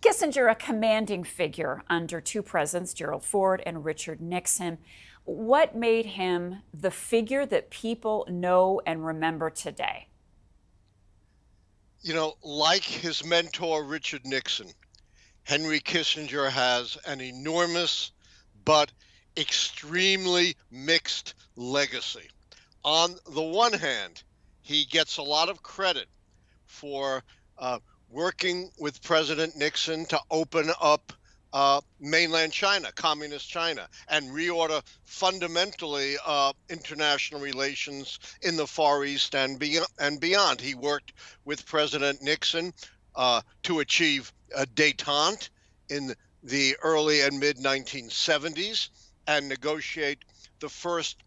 Kissinger, a commanding figure under two presidents, Gerald Ford and Richard Nixon. What made him the figure that people know and remember today? You know, like his mentor, Richard Nixon, Henry Kissinger has an enormous but extremely mixed legacy. On the one hand, he gets a lot of credit for working with President Nixon to open up mainland China, communist China, and reorder fundamentally international relations in the Far East and beyond. He worked with President Nixon to achieve a détente in the early and mid 1970s and negotiate the first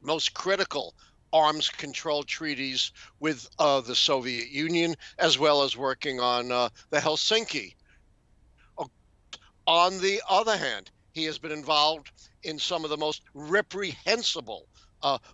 most critical arms control treaties with the Soviet Union, as well as working on the Helsinki. On the other hand, he has been involved in some of the most reprehensible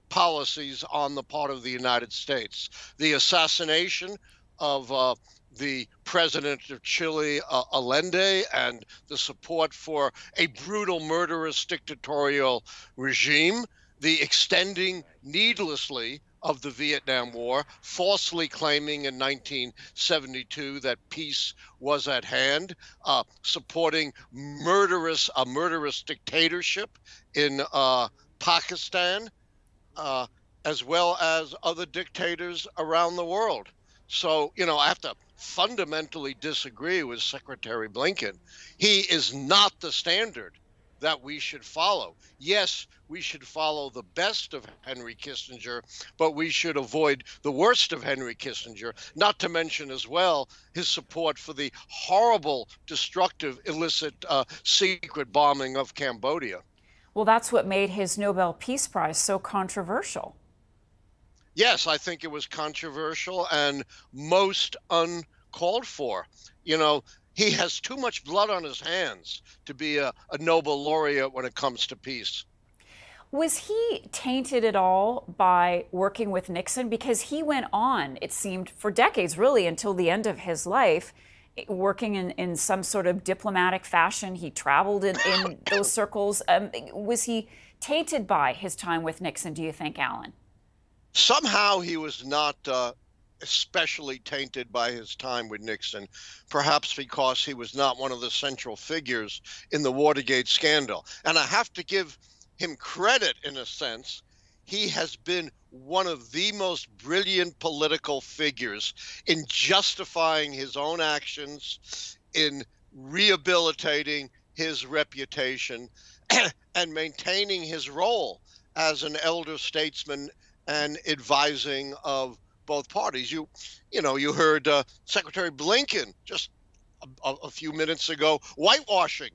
policies on the part of the United States. The assassination of the president of Chile, Allende, and the support for a brutal, murderous dictatorial regime, the extending needlessly of the Vietnam War, falsely claiming in 1972 that peace was at hand, supporting a murderous dictatorship in Pakistan, as well as other dictators around the world. So, you know, I have to fundamentally disagree with Secretary Blinken. He is not the standard that we should follow. Yes, we should follow the best of Henry Kissinger, but we should avoid the worst of Henry Kissinger, not to mention as well his support for the horrible, destructive, illicit, secret bombing of Cambodia. Well, that's what made his Nobel Peace Prize so controversial. Yes, I think it was controversial and most uncalled for. You know, he has too much blood on his hands to be a Nobel laureate when it comes to peace. Was he tainted at all by working with Nixon? Because he went on, it seemed, for decades, really, until the end of his life, working in some sort of diplomatic fashion. He traveled in those circles. Was he tainted by his time with Nixon, do you think, Allan? Somehow he was not especially tainted by his time with Nixon, perhaps because he was not one of the central figures in the Watergate scandal. And I have to give him credit in a sense. He has been one of the most brilliant political figures in justifying his own actions, in rehabilitating his reputation, and maintaining his role as an elder statesman and advising of both parties. You heard Secretary Blinken just a few minutes ago whitewashing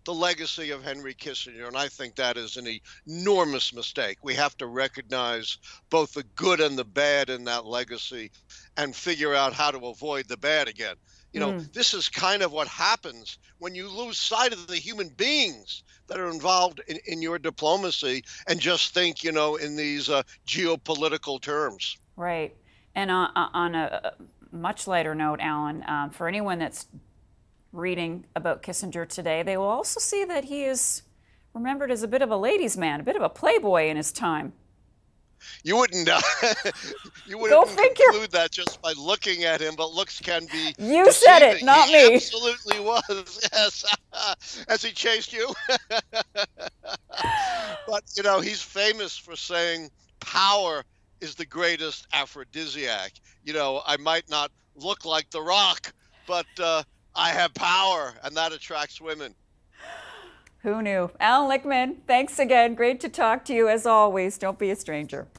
the legacy of Henry Kissinger, and I think that is an enormous mistake. We have to recognize both the good and the bad in that legacy and figure out how to avoid the bad again. You know, this is kind of what happens when you lose sight of the human beings that are involved in your diplomacy and just think, you know, in these geopolitical terms. Right. And on a much lighter note, Allan, for anyone that's reading about Kissinger today, they will also see that he is remembered as a bit of a ladies' man, a bit of a playboy in his time. You wouldn't Go figure. Conclude that just by looking at him, but looks can be You deceiving. said it, not He me. absolutely was, yes. As he chased you. But, you know, he's famous for saying power is the greatest aphrodisiac. You know, I might not look like The Rock, but I have power, and that attracts women. Who knew? Allan Lichtman, thanks again. Great to talk to you as always. Don't be a stranger.